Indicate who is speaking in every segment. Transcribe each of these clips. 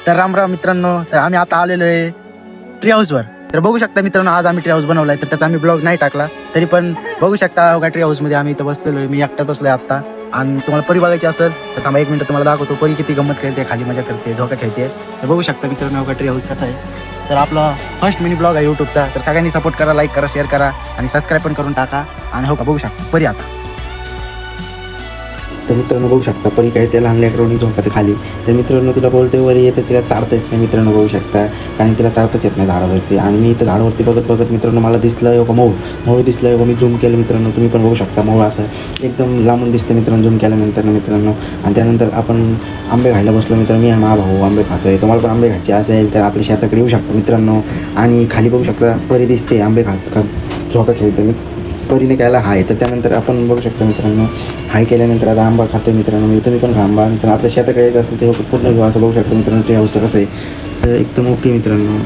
Speaker 1: तर राम राम मित्रांनो, तर आम्ही आता आलेलो आहे ट्री हाऊसवर. तर बघू शकता मित्रांनो, आज आम्ही ट्री हाऊस बनवलाय. तर त्याचा आम्ही ब्लॉग नाही टाकला, तरी पण बघू शकता बघा ट्री हाऊसमध्ये आम्ही इथं बसलेलो आहे. मी एकटा बसलोय आता. आणि तुम्हाला परी बघायची असेल तर थांबा 1 मिनिट तुम्हाला दाखवतो. परी किती गंमत खेळते, खाली मजा करते, झोका खेळते. तर बघू शकता मित्रांनो बघा ट्री हाऊस कसा आहे. तर आपला फर्स्ट मिनी ब्लॉग आहे यूट्यूबचा. तर सगळ्यांनी सपोर्ट करा, लाईक करा, शेअर करा आणि सबस्क्राईब पण करून टाका. आणि हो का बघू शकता परी आता. तर मित्रांनो बघू शकता परी काय ते लहान लेकरांनी झोपते खाली. तर मित्रांनो तिला बोलते वर येतं, तिला चालता येत नाही मित्रांनो बघू शकता. कारण तिला चालताच येत नाही झाडावरती. आणि मी इथं झाडावरती बघत मित्रांनो मला दिसलं का मऊ दिसलं. मी झूम केलं मित्रांनो, तुम्ही पण बघू शकता मऊ असं एकदम लांबून दिसतं मित्रांनो झूम केल्यानंतर मित्रांनो. आणि त्यानंतर आपण आंबे खायला बसलो मित्रांनो. मी आणि माझा भाऊ आंबे खातोय. तुम्हाला पण आंबे खायचे असेल तर आपल्या शेताकडे येऊ शकता मित्रांनो. आणि खाली बघू शकता परी दिसते आंबे खात झोका खेळते. परीने केला हाय. तर त्यानंतर आपण बघू शकतो मित्रांनो हाय केल्यानंतर आता आंबा खातोय मित्रांनो. तुम्ही पण खा आंबा. मित्रांनो आपल्या शेताकडे यायचं असेल ते पूर्ण घेऊ असं बघू शकतो मित्रांनो. ट्री हाऊसचं कसं आहे तर एकदम ओके मित्रांनो.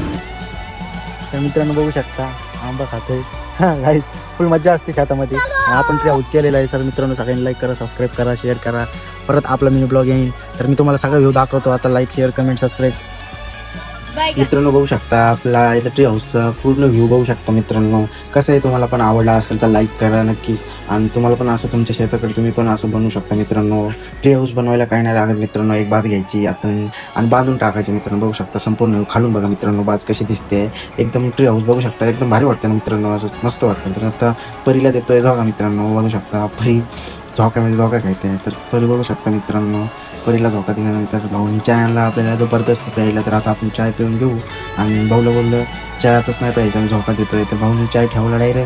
Speaker 1: तर मित्रांनो बघू शकता आंबा खातोय. गाईस फुल मजा असते शेतामध्ये. आणि आपण ट्री हाऊस केलेलं आहे. सर मित्रांनो सगळ्यांनी लाईक करा, सबस्क्राईब करा, शेअर करा. परत आपला मिनी ब्लॉग येईल तर मी तुम्हाला सगळं व्ह्यू दाखवतो. आता लाईक, शेअर, कमेंट, सबस्क्राईब. मित्रांनो बघू शकता आपला इथं ट्री हाऊसचा पूर्ण व्ह्यू बघू शकता मित्रांनो. कसं आहे तुम्हाला पण आवडला असेल तर लाईक करा नक्कीच. आणि तुम्हाला पण असं तुमच्या शेताकडे तुम्ही पण असं बनवू शकता मित्रांनो. ट्री हाऊस बनवायला काही नाही लागत मित्रांनो. एक बाज घ्यायची आता आणि बांधून टाकायची मित्रांनो. बघू शकता संपूर्ण खालून बघा मित्रांनो बाज कशी दिसते. एकदम ट्री हाऊस बघू शकता एकदम भारी वाटतं ना मित्रांनो. असं मस्त वाटतं. तर आता परीला देतोय झोका मित्रांनो. बघू शकता परी झोक्यामध्ये झोका खेळते. तर परी बघू शकता मित्रांनो परीला झोका दिल्यानंतर भाऊनी चायला आपल्याला जबरदस्त प्यायला. तर आता आपण चाय पिऊन घेऊ. आणि भाऊला बोललं चाय आताच नाही प्यायचं, झोका देतोय. तर भाऊनी चाय ठेवला डायरेक्ट